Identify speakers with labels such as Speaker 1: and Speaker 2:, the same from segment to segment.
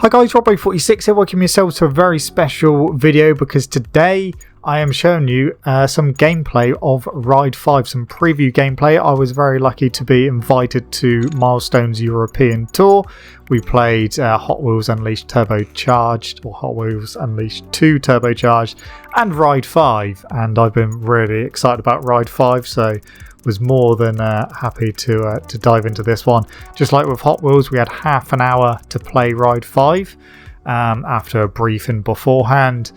Speaker 1: Hi guys, Robbo46 here, welcome yourselves to a very special video because today I am showing you some gameplay of Ride 5, some preview gameplay. I was very lucky to be invited to Milestone's European Tour. We played Hot Wheels Unleashed Turbocharged, or Hot Wheels Unleashed 2 Turbocharged, and Ride 5, and I've been really excited about Ride 5, so was more than happy to dive into this one. Just like with Hot Wheels, we had half an hour to play Ride 5 after a briefing beforehand,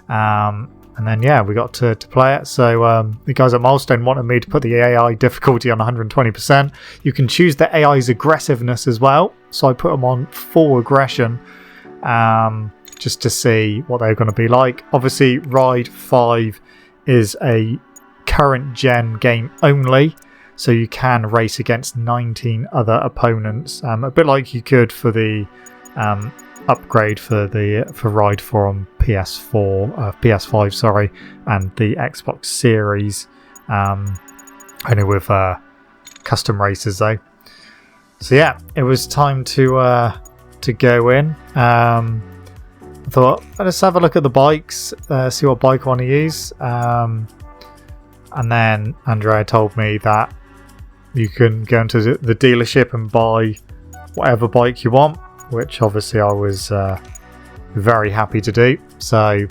Speaker 1: and then yeah, we got to play it. So the guys at Milestone wanted me to put the AI difficulty on 120%. You can choose the AI's aggressiveness as well, so I put them on full aggression just to see what they're going to be like. Obviously Ride 5 is a current gen game only, so you can race against 19 other opponents, a bit like you could for the upgrade for Ride 4 on PS5, sorry, and the Xbox Series, only with custom races though. So yeah, it was time to go in. I thought, let's have a look at the bikes, see what bike I want to use. And then Andrea told me that you can go into the dealership and buy whatever bike you want, which obviously I was very happy to do. So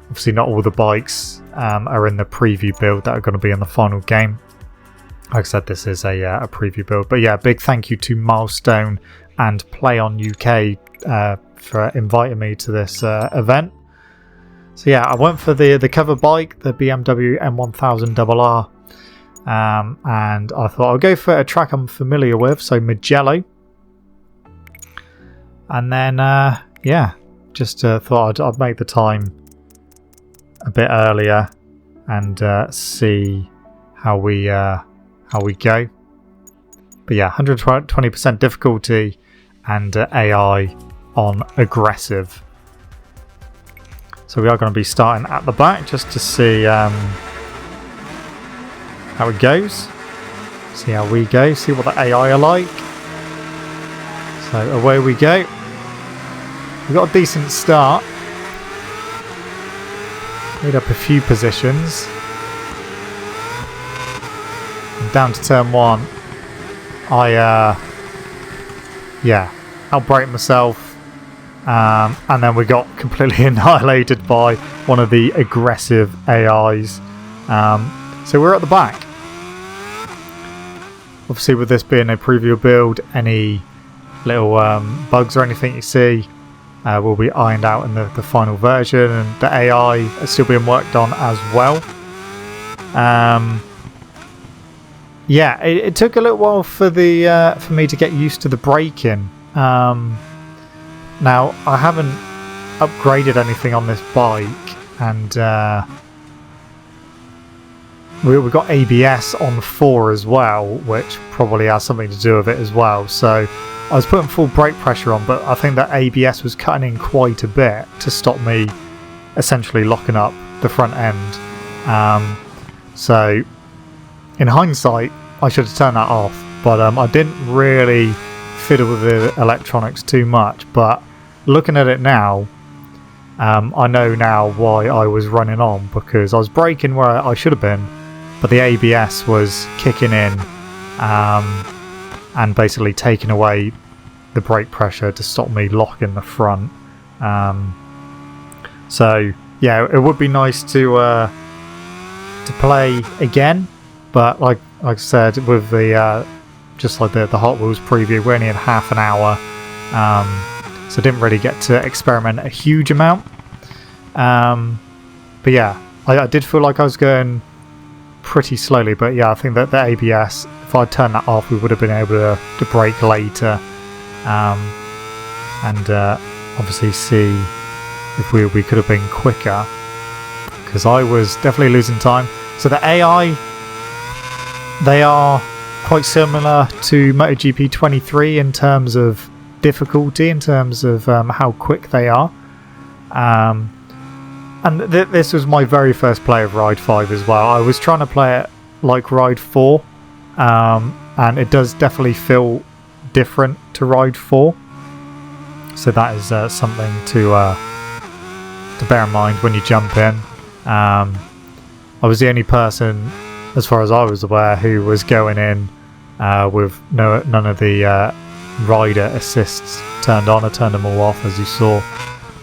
Speaker 1: obviously not all the bikes are in the preview build that are going to be in the final game. Like I said, this is a preview build. But yeah, big thank you to Milestone and Play On UK for inviting me to this event. So yeah, I went for the cover bike, the BMW M1000RR, and I thought I'll go for a track I'm familiar with, so Mugello. And then yeah, just thought I'd make the time a bit earlier and see how we go. But yeah, 120% difficulty and AI on aggressive. So we are going to be starting at the back just to see how it goes. See how we go, see what the AI are like. So away we go. We got a decent start. Made up a few positions. And down to turn 1. I outbraked myself. And then we got completely annihilated by one of the aggressive AIs. So we're at the back. Obviously with this being a preview build, any little bugs or anything you see will be ironed out in the final version, and the AI is still being worked on as well. Yeah, it took a little while for me to get used to the braking. Now, I haven't upgraded anything on this bike, and we've got ABS on 4 as well, which probably has something to do with it as well. So I was putting full brake pressure on, but I think that ABS was cutting in quite a bit to stop me essentially locking up the front end. So in hindsight, I should have turned that off, but I didn't really fiddle with the electronics too much. But looking at it now, I know now why I was running on, because I was braking where I should have been, but the ABS was kicking in and basically taking away the brake pressure to stop me locking the front. So yeah, it would be nice to play again, but like I said, with the just like the Hot Wheels preview, we only had half an hour, so I didn't really get to experiment a huge amount. But yeah, I did feel like I was going pretty slowly, but yeah, I think that the ABS, if I'd turned that off, we would have been able to brake later, and obviously see if we could have been quicker, because I was definitely losing time. So the AI, they are quite similar to MotoGP 23 in terms of difficulty, in terms of how quick they are. And this was my very first play of Ride 5 as well. I was trying to play it like Ride 4, and it does definitely feel different to Ride 4. So that is something to bear in mind when you jump in. I was the only person, as far as I was aware, who was going in with none of the rider assists turned on. I turned them all off, as you saw.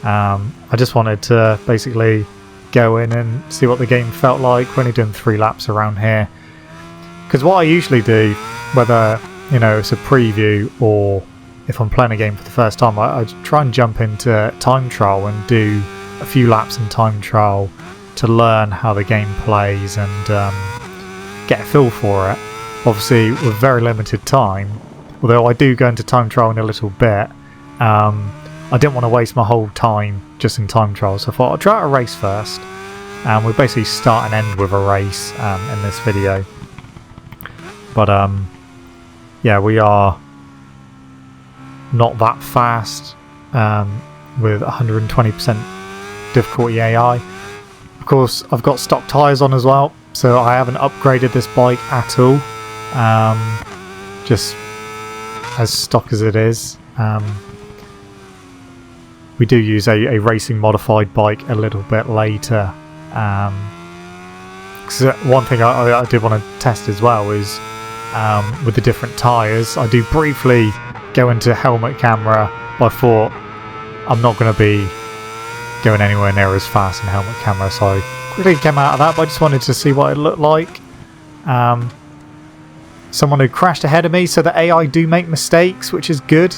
Speaker 1: I just wanted to basically go in and see what the game felt like. We're only doing 3 laps around here, because what I usually do, whether it's a preview or if I'm playing a game for the first time, I try and jump into time trial and do a few laps in time trial to learn how the game plays and get a feel for it. Obviously with very limited time, although I do go into time trial in a little bit, I didn't want to waste my whole time just in time trial, so I thought I'll try out a race first. We'll basically start and end with a race in this video. But yeah, we are not that fast with 120% difficulty AI. Of course, I've got stock tyres on as well, so I haven't upgraded this bike at all, just as stock as it is. We do use a racing modified bike a little bit later. Cause one thing I did want to test as well is with the different tyres. I do briefly go into helmet camera, but I thought I'm not going to be going anywhere near as fast in helmet camera, so I quickly came out of that, but I just wanted to see what it looked like. Someone who crashed ahead of me, so the AI do make mistakes, which is good.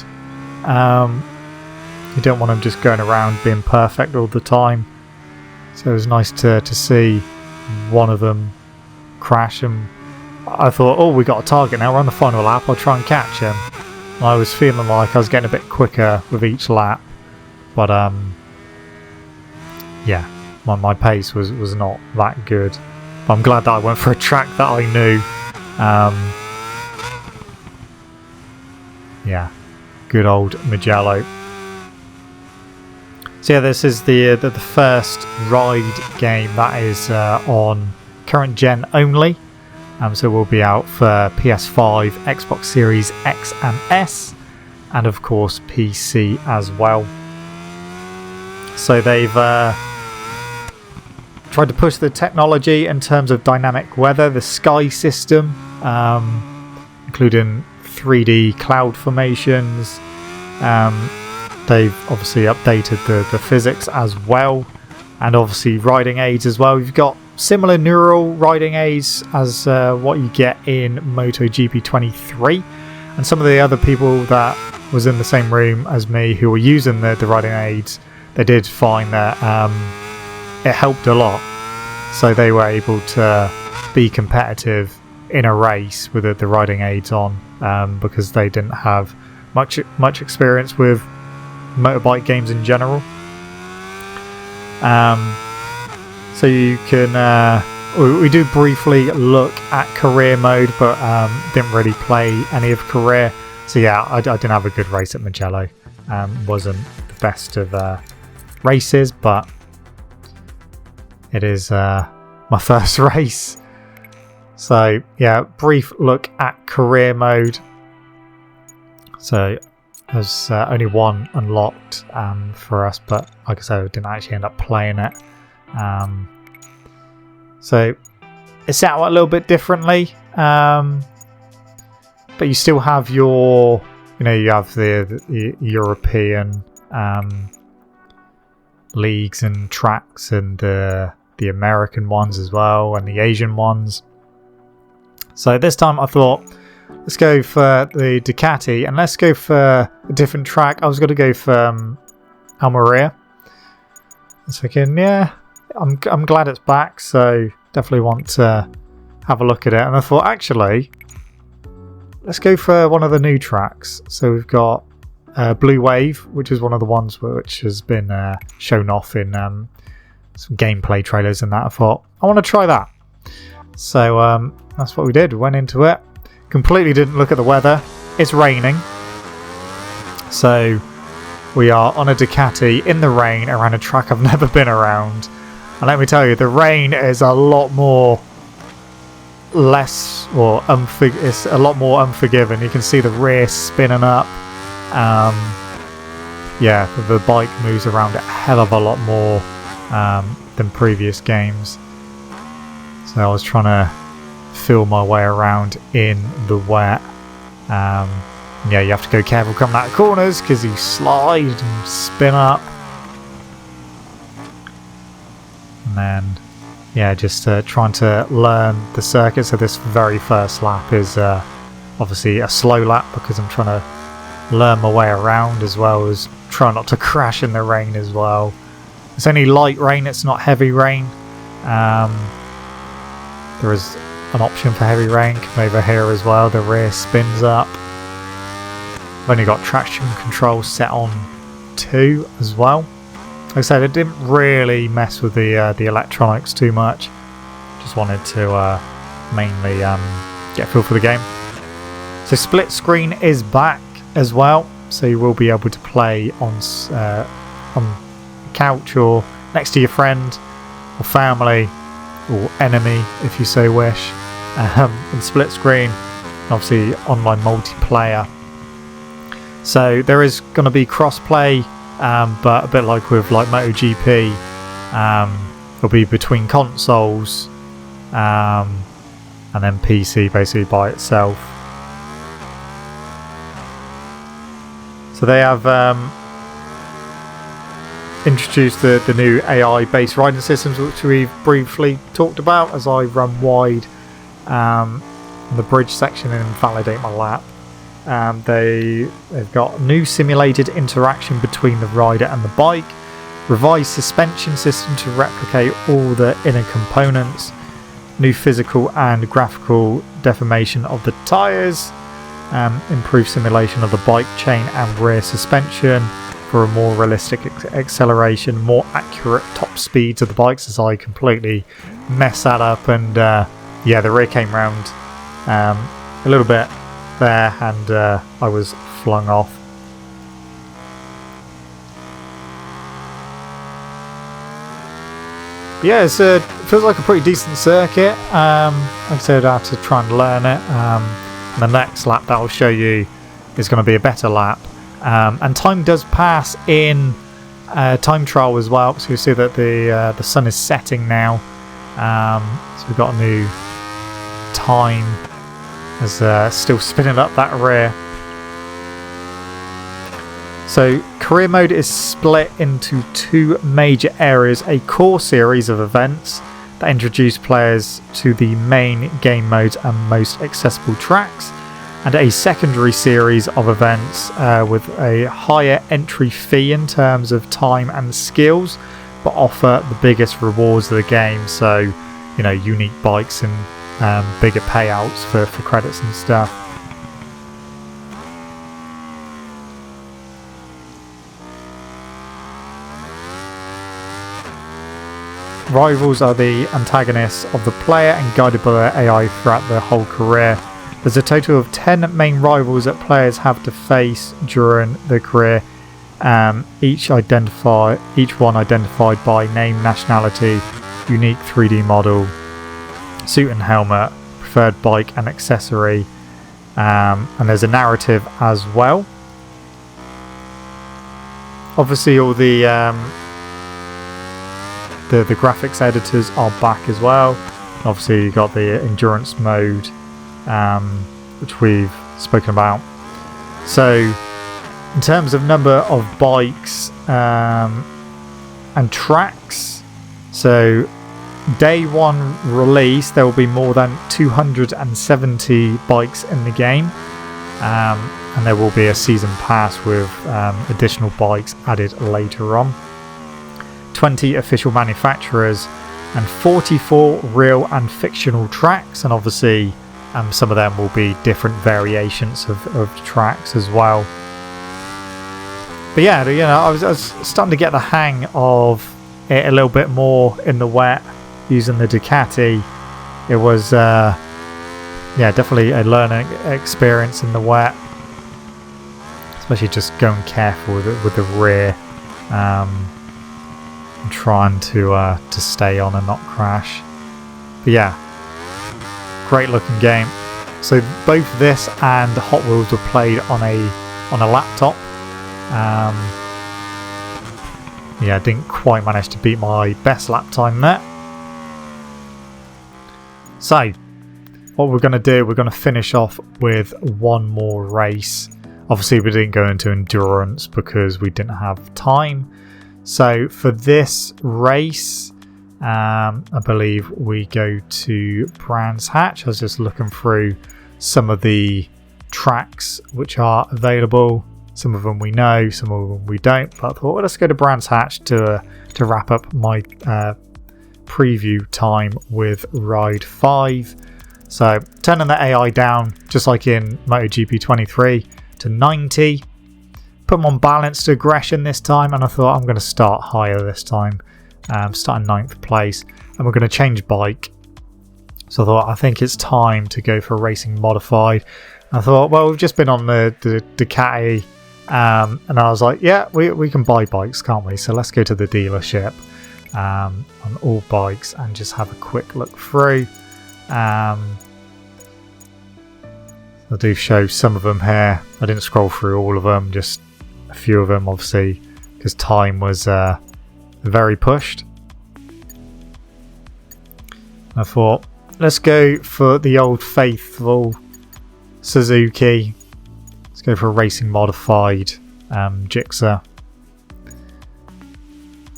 Speaker 1: You don't want them just going around being perfect all the time. So it was nice to see one of them crash, and I thought, oh, we got a target now, we're on the final lap, I'll try and catch him. And I was feeling like I was getting a bit quicker with each lap, but yeah, my pace was not that good. But I'm glad that I went for a track that I knew. Yeah, good old Mugello. So yeah, this is the first ride game that is on current gen only. So it will be out for PS5, Xbox Series X and S, and of course PC as well. So they've tried to push the technology in terms of dynamic weather, the sky system, including 3D cloud formations. They've obviously updated the physics as well, and obviously riding aids as well. You've got similar neural riding aids as what you get in MotoGP 23, and some of the other people that was in the same room as me who were using the riding aids, they did find that it helped a lot, so they were able to be competitive in a race with the riding aids on, because they didn't have much experience with motorbike games in general. So you can we do briefly look at career mode, but didn't really play any of career. So yeah, I didn't have a good race at Mugello. Wasn't the best of races, but it is my first race. So yeah, brief look at career mode. So there's only one unlocked for us, but like I said, I didn't actually end up playing it. So it's set out a little bit differently, but you still have your, you have the European leagues and tracks, and the American ones as well, and the Asian ones. So this time I thought, let's go for the Ducati, and let's go for a different track. I was going to go for Almeria. So again, yeah, I'm glad it's back, so definitely want to have a look at it. And I thought, actually, let's go for one of the new tracks. So we've got Blue Wave, which is one of the ones which has been shown off in some gameplay trailers and that. I thought, I want to try that. So that's what we did. We went into it. Completely didn't look at the weather. It's raining. So we are on a Ducati in the rain around a track I've never been around. And let me tell you, the rain is a lot more it's a lot more unforgiving. You can see the rear spinning up. yeah, the bike moves around a hell of a lot more than previous games. So I was trying to feel my way around in the wet. Yeah, you have to go careful coming out of corners because you slide and spin up. And then, yeah, just trying to learn the circuit. So this very first lap is obviously a slow lap because I'm trying to learn my way around, as well as try not to crash in the rain as well. It's only light rain, it's not heavy rain. There is an option for heavy rain. Come over here as well, the rear spins up. I've only got traction control set on 2 as well. Like I said, it didn't really mess with the electronics too much. Just wanted to mainly get a feel for the game. So split screen is back as well, so you will be able to play on the couch or next to your friend or family or enemy if you so wish. And split screen, obviously online multiplayer. So there is going to be cross-play, but a bit like with MotoGP, it'll be between consoles and then PC basically by itself. So they have introduced the new AI-based riding systems, which we've briefly talked about as I run wide the bridge section and validate my lap. They've got new simulated interaction between the rider and the bike, revised suspension system to replicate all the inner components, new physical and graphical deformation of the tyres, improved simulation of the bike chain and rear suspension for a more realistic acceleration, more accurate top speeds of the bikes, as I completely messed that up. And yeah, the rear came round a little bit there and I was flung off. But yeah, it feels like a pretty decent circuit. Like I said, I have to try and learn it. And the next lap that I'll show you is going to be a better lap. And time does pass in time trial as well. So you see that the sun is setting now. So we've got a new time as still spinning up that rear. So career mode is split into 2 major areas: a core series of events that introduce players to the main game modes and most accessible tracks, and a secondary series of events with a higher entry fee in terms of time and skills, but offer the biggest rewards of the game. So, you know, unique bikes and bigger payouts for credits and stuff. Rivals are the antagonists of the player and guided by their AI throughout their whole career. There's a total of 10 main rivals that players have to face during their career, each one identified by name, nationality, unique 3D model, suit and helmet, preferred bike and accessory, and there's a narrative as well. Obviously all the graphics editors are back as well. Obviously you've got the endurance mode, which we've spoken about. So in terms of number of bikes and tracks, so day 1 release there will be more than 270 bikes in the game, and there will be a season pass with additional bikes added later on. 20 official manufacturers and 44 real and fictional tracks, and obviously some of them will be different variations of tracks as well. But yeah, you know, I was starting to get the hang of it a little bit more in the wet using the Ducati. It was yeah, definitely a learning experience in the wet, especially just going careful with the rear and trying to stay on and not crash. But yeah, great looking game. So both this and Hot Wheels were played on a laptop. Yeah, I didn't quite manage to beat my best lap time there. So, what we're going to do, we're going to finish off with one more race. Obviously, we didn't go into endurance because we didn't have time. So, for this race, I believe we go to Brands Hatch. I was just looking through some of the tracks which are available. Some of them we know, some of them we don't. But I thought, well, let's go to Brands Hatch to wrap up my preview time with Ride 5. So turning the AI down, just like in MotoGP 23, to 90. Put them on balanced aggression this time, and I thought I'm going to start higher this time. Starting 9th place, and we're going to change bike. So I thought, I think it's time to go for Racing Modified. I thought, well, we've just been on the Ducati, and I was like, yeah, we can buy bikes, can't we? So let's go to the dealership on all bikes and just have a quick look through. I do show some of them here. I didn't scroll through all of them, just a few of them, obviously, because time was very pushed. I thought, let's go for the old faithful Suzuki. Let's go for a Racing Modified Gixxer.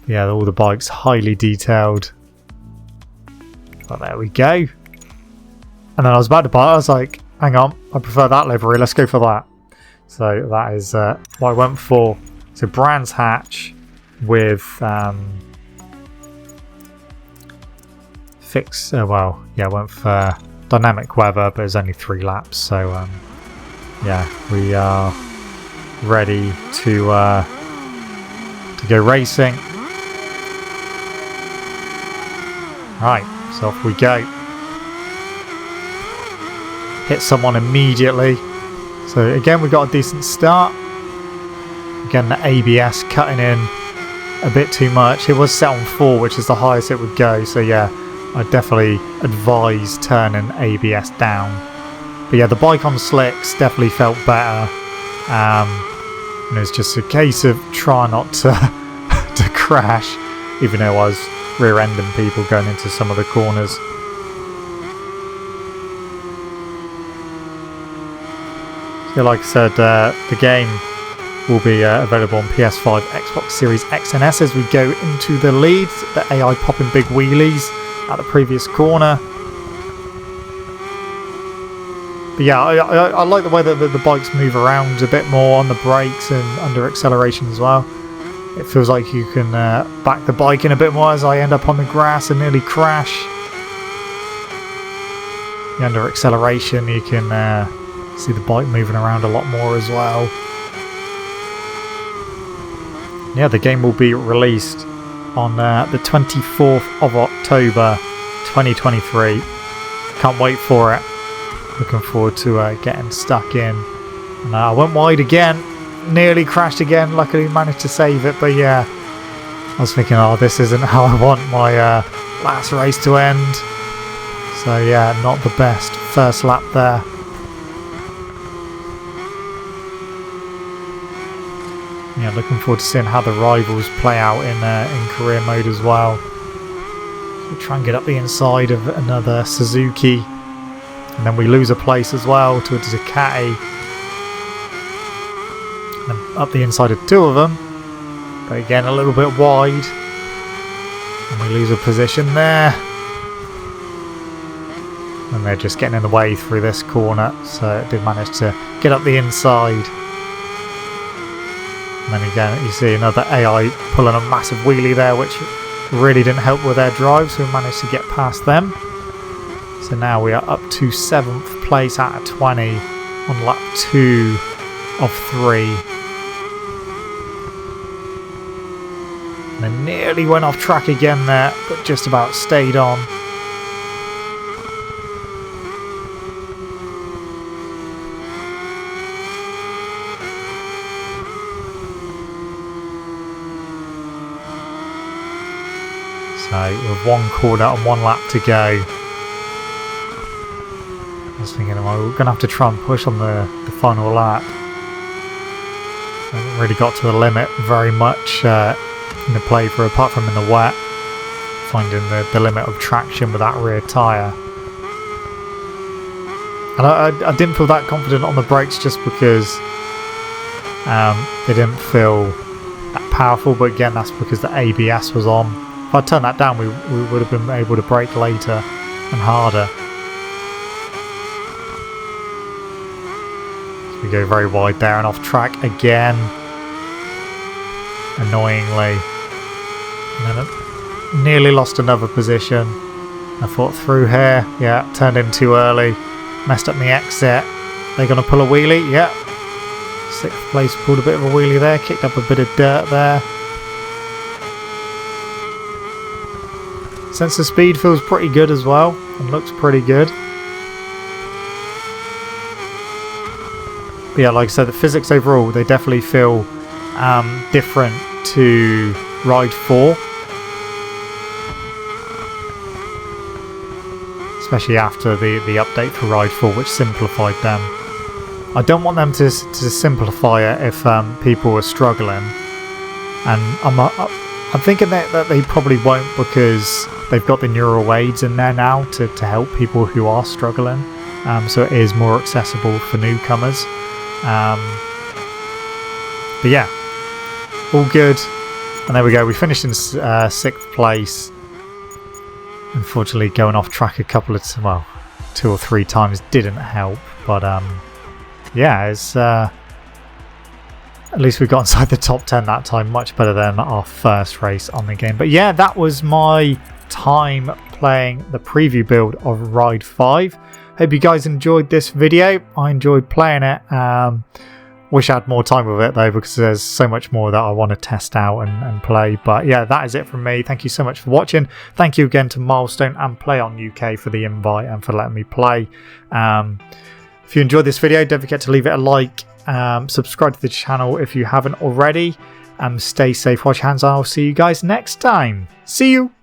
Speaker 1: Yeah, all the bikes highly detailed. But there we go. And then I was about to buy it, I was like, hang on, I prefer that livery, let's go for that. So that is what I went for. So Brands Hatch with I went for dynamic weather, but it's only 3 laps, so yeah, we are ready to go racing. Right, so off we go. Hit someone immediately. So again, we got a decent start. Again, the ABS cutting in a bit too much. It was set on 4, which is the highest it would go. So yeah, I definitely advise turning ABS down. But yeah, the bike on slicks definitely felt better. And it was just a case of trying not to to crash, even though I was rear-ending people going into some of the corners. So like I said, the game will be available on PS5, Xbox Series X and S as we go into the lead. The AI popping big wheelies at the previous corner. But yeah, I like the way that the bikes move around a bit more on the brakes and under acceleration as well. It feels like you can back the bike in a bit more as I end up on the grass and nearly crash. Under acceleration you can see the bike moving around a lot more as well. Yeah, the game will be released on the 24th of October 2023. Can't wait for it. Looking forward to getting stuck in. And I went wide again. Nearly crashed again. Luckily managed to save it. But yeah, I was thinking, oh, this isn't how I want my last race to end. So yeah, not the best first lap there. Yeah, looking forward to seeing how the rivals play out in career mode as well. We try and get up the inside of another Suzuki, and then we lose a place as well to a Ducati. And then up the inside of 2 of them, but again a little bit wide, and we lose a position there. And they're just getting in the way through this corner, so it did manage to get up the inside. And then again, you see another AI pulling a massive wheelie there, which really didn't help with their drive, so we managed to get past them. So now we are up to 7th place out of 20 on lap 2 of 3. And I nearly went off track again there, but just about stayed on. So with 1 corner and 1 lap to go. I was thinking, well, we're going to have to try and push on the final lap. I haven't really got to the limit very much expecting to play for apart from in the wet, finding the limit of traction with that rear tyre. And I didn't feel that confident on the brakes just because they didn't feel that powerful, but again that's because the ABS was on. If I turned that down we would have been able to brake later and harder. So we go very wide there and off track again, annoyingly. And then I nearly lost another position. I thought through here, yeah, turned in too early, messed up my exit. They're going to pull a wheelie, yeah. 6th place, pulled a bit of a wheelie there, kicked up a bit of dirt there. Sense of speed feels pretty good as well, and looks pretty good. But yeah, like I said, the physics overall, they definitely feel different to Ride 4. Especially after the update for Ride 4, which simplified them. I don't want them to simplify it if people are struggling. And I'm thinking that they probably won't, because they've got the neural aids in there now to help people who are struggling. So it is more accessible for newcomers. But yeah, all good. And there we go, we finished in 6th place. Unfortunately, going off track a couple of 2 or 3 times didn't help, but yeah, it's at least we got inside the top 10 that time, much better than our first race on the game. But yeah, that was my time playing the preview build of Ride 5. Hope you guys enjoyed this video. I enjoyed playing it. Wish I had more time with it though, because there's so much more that I want to test out and play. But yeah, that is it from me. Thank you so much for watching. Thank you again to Milestone and Play On UK for the invite and for letting me play. If you enjoyed this video, don't forget to leave it a like. Subscribe to the channel if you haven't already. Stay safe, wash your hands, and I'll see you guys next time. See you!